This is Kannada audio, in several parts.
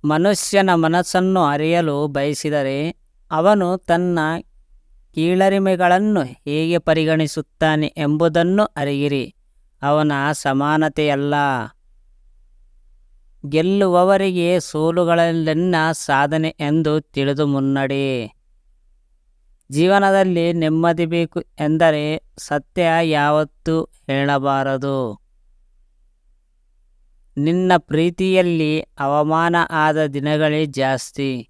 ಮನುಷ್ಯನ ಮನಸ್ಸನ್ನು ಅರಿಯಲು ಬಯಸಿದರೆ ಅವನು ತನ್ನ ಕೀಳರಿಮೆಗಳನ್ನು ಹೇಗೆ ಪರಿಗಣಿಸುತ್ತಾನೆ ಎಂಬುದನ್ನು ಅರಿಯಿರಿ. ಅವನ ಸಮಾನತೆಯಲ್ಲ. ಗೆಲ್ಲುವವರಿಗೆ ಸೋಲುಗಳಲ್ಲೆನ್ನ ಸಾಧನೆ ಎಂದು ತಿಳಿದು ಮುನ್ನಡೆ. ಜೀವನದಲ್ಲಿ ನೆಮ್ಮದಿ ಬೇಕು ಎಂದರೆ ಸತ್ಯ ಯಾವತ್ತೂ ಹೇಳಬಾರದು. ನಿನ್ನ ಪ್ರೀತಿಯಲ್ಲಿ ಅವಮಾನ ಆದ ದಿನಗಳೇ ಜಾಸ್ತಿ.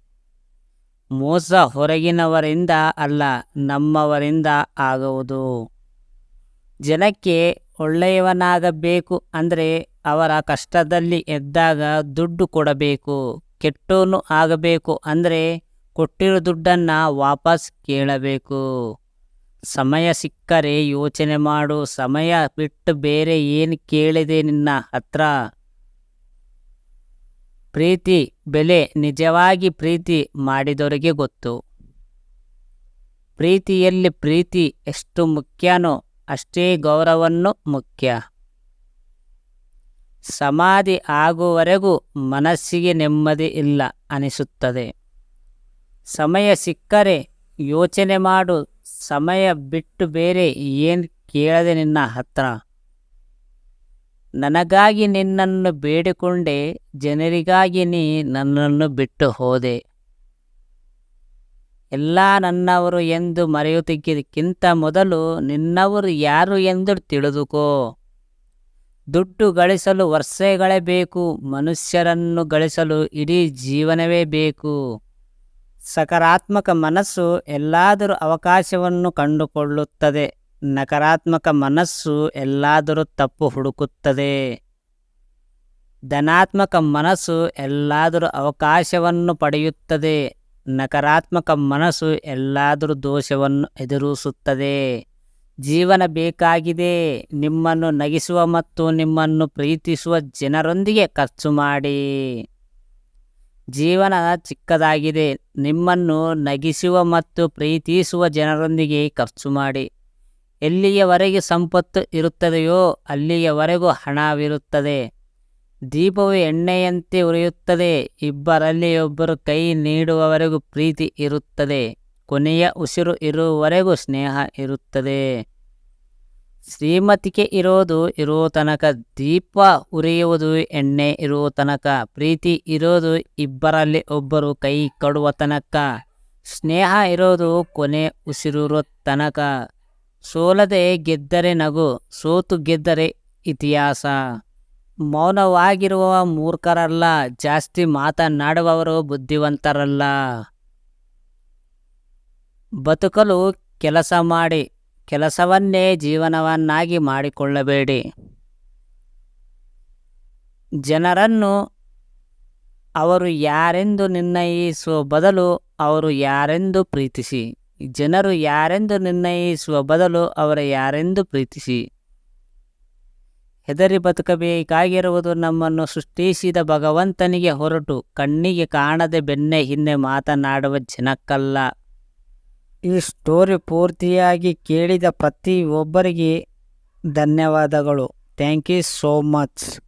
ಮೋಸ ಹೊರಗಿನವರಿಂದ ಅಲ್ಲ, ನಮ್ಮವರಿಂದ ಆಗುವುದು. ಜನಕ್ಕೆ ಒಳ್ಳೆಯವನಾಗಬೇಕು ಅಂದರೆ ಅವರ ಕಷ್ಟದಲ್ಲಿ ಎದ್ದಾಗ ದುಡ್ಡು ಕೊಡಬೇಕು. ಕೆಟ್ಟೋನು ಆಗಬೇಕು ಅಂದರೆ ಕೊಟ್ಟಿರೋ ದುಡ್ಡನ್ನು ವಾಪಸ್ ಕೇಳಬೇಕು. ಸಮಯ ಸಿಕ್ಕರೆ ಯೋಚನೆ ಮಾಡು. ಸಮಯ ಬಿಟ್ಟು ಬೇರೆ ಏನು ಕೇಳಿದೆ ನಿನ್ನ ಹತ್ರ? ಪ್ರೀತಿ ಬೆಲೆ ನಿಜವಾಗಿ ಪ್ರೀತಿ ಮಾಡಿದವರಿಗೆ ಗೊತ್ತು. ಪ್ರೀತಿಯಲ್ಲಿ ಪ್ರೀತಿ ಎಷ್ಟು ಮುಖ್ಯನೋ ಅಷ್ಟೇ ಗೌರವವನ್ನು ಮುಖ್ಯ. ಸಮಾಧಿ ಆಗುವವರೆಗೂ ಮನಸ್ಸಿಗೆ ನೆಮ್ಮದಿ ಇಲ್ಲ ಅನಿಸುತ್ತದೆ. ಸಮಯ ಸಿಕ್ಕರೆ ಯೋಚನೆ ಮಾಡು. ಸಮಯ ಬಿಟ್ಟು ಬೇರೆ ಏನು ಕೇಳದೆ ನಿನ್ನ ಹತ್ರ? ನನಗಾಗಿ ನಿನ್ನನ್ನು ಬೇಡಿಕೊಂಡೆ, ಜನರಿಗಾಗಿ ನೀ ನನ್ನನ್ನು ಬಿಟ್ಟು ಹೋದೆ. ಎಲ್ಲ ನನ್ನವರು ಎಂದು ಮರೆಯುವುದಕ್ಕಿಂತ ಮೊದಲು ನಿನ್ನವರು ಯಾರು ಎಂದು ತಿಳಿದುಕೋ. ದುಡ್ಡು ಗಳಿಸಲು ವರ್ಷಗಳೇ ಬೇಕು, ಮನುಷ್ಯರನ್ನು ಗಳಿಸಲು ಇಡೀ ಜೀವನವೇ ಬೇಕು. ಸಕಾರಾತ್ಮಕ ಮನಸ್ಸು ಎಲ್ಲಾದರೂ ಅವಕಾಶವನ್ನು ಕಂಡುಕೊಳ್ಳುತ್ತದೆ. ನಕಾರಾತ್ಮಕ ಮನಸ್ಸು ಎಲ್ಲಾದರೂ ತಪ್ಪು ಹುಡುಕುತ್ತದೆ. ಧನಾತ್ಮಕ ಮನಸ್ಸು ಎಲ್ಲಾದರೂ ಅವಕಾಶವನ್ನು ಪಡೆಯುತ್ತದೆ. ನಕಾರಾತ್ಮಕ ಮನಸ್ಸು ಎಲ್ಲಾದರೂ ದೋಷವನ್ನು ಎದುರಿಸುತ್ತದೆ. ಜೀವನ ಬೇಕಾಗಿದೆ. ನಿಮ್ಮನ್ನು ನಗಿಸುವ ಮತ್ತು ನಿಮ್ಮನ್ನು ಪ್ರೀತಿಸುವ ಜನರೊಂದಿಗೆ ಖರ್ಚು ಮಾಡಿ. ಜೀವನ ಚಿಕ್ಕದಾಗಿದೆ. ನಿಮ್ಮನ್ನು ನಗಿಸುವ ಮತ್ತು ಪ್ರೀತಿಸುವ ಜನರೊಂದಿಗೆ ಖರ್ಚು ಮಾಡಿ. ಎಲ್ಲಿಯವರೆಗೆ ಸಂಪತ್ತು ಇರುತ್ತದೆಯೋ ಅಲ್ಲಿಯವರೆಗೂ ಹಣವಿರುತ್ತದೆ. ದೀಪವು ಎಣ್ಣೆಯಂತೆ ಉರಿಯುತ್ತದೆ. ಇಬ್ಬರಲ್ಲಿ ಒಬ್ಬರು ಕೈ ನೀಡುವವರೆಗೂ ಪ್ರೀತಿ ಇರುತ್ತದೆ. ಕೊನೆಯ ಉಸಿರು ಇರುವವರೆಗೂ ಸ್ನೇಹ ಇರುತ್ತದೆ. ಶ್ರೀಮತಿಕೆ ಇರೋ ತನಕ, ದೀಪ ಉರಿಯುವುದು ಎಣ್ಣೆ ಇರುವ ತನಕ, ಪ್ರೀತಿ ಇರೋದು ಇಬ್ಬರಲ್ಲಿ ಒಬ್ಬರು ಕೈ ಕೊಡುವ ತನಕ, ಸ್ನೇಹ ಇರೋದು ಕೊನೆ ಉಸಿರಿರೋ ತನಕ. ಸೋಲದೆ ಗೆದ್ದರೆ ನಗು, ಸೋತು ಗೆದ್ದರೆ ಇತಿಹಾಸ. ಮೌನವಾಗಿರುವ ಮೂರ್ಖರಲ್ಲ, ಜಾಸ್ತಿ ಮಾತನಾಡುವವರು ಬುದ್ಧಿವಂತರಲ್ಲ. ಬದುಕಲು ಕೆಲಸ ಮಾಡಿ, ಕೆಲಸವನ್ನೇ ಜೀವನವನ್ನಾಗಿ ಮಾಡಿಕೊಳ್ಳಬೇಡಿ. ಜನರನ್ನು ಅವರು ಯಾರೆಂದು ನಿರ್ಣಯಿಸುವ ಬದಲು ಅವರು ಯಾರೆಂದು ಪ್ರೀತಿಸಿ. ಜನರು ಯಾರೆಂದು ನಿರ್ಣಯಿಸುವ ಬದಲು ಅವರ ಯಾರೆಂದು ಪ್ರೀತಿಸಿ. ಹೆದರಿ ಬದುಕಬೇಕಾಗಿರುವುದು ನಮ್ಮನ್ನು ಸೃಷ್ಟಿಸಿದ ಭಗವಂತನಿಗೆ ಹೊರಟು ಕಣ್ಣಿಗೆ ಕಾಣದೆ ಬೆನ್ನೆ ಹಿಂದೆ ಮಾತನಾಡುವ ಜನಕ್ಕಲ್ಲ. ಈ ಸ್ಟೋರಿ ಪೂರ್ತಿಯಾಗಿ ಕೇಳಿದ ಪ್ರತಿಯೊಬ್ಬರಿಗೆ ಧನ್ಯವಾದಗಳು. Thank you so much.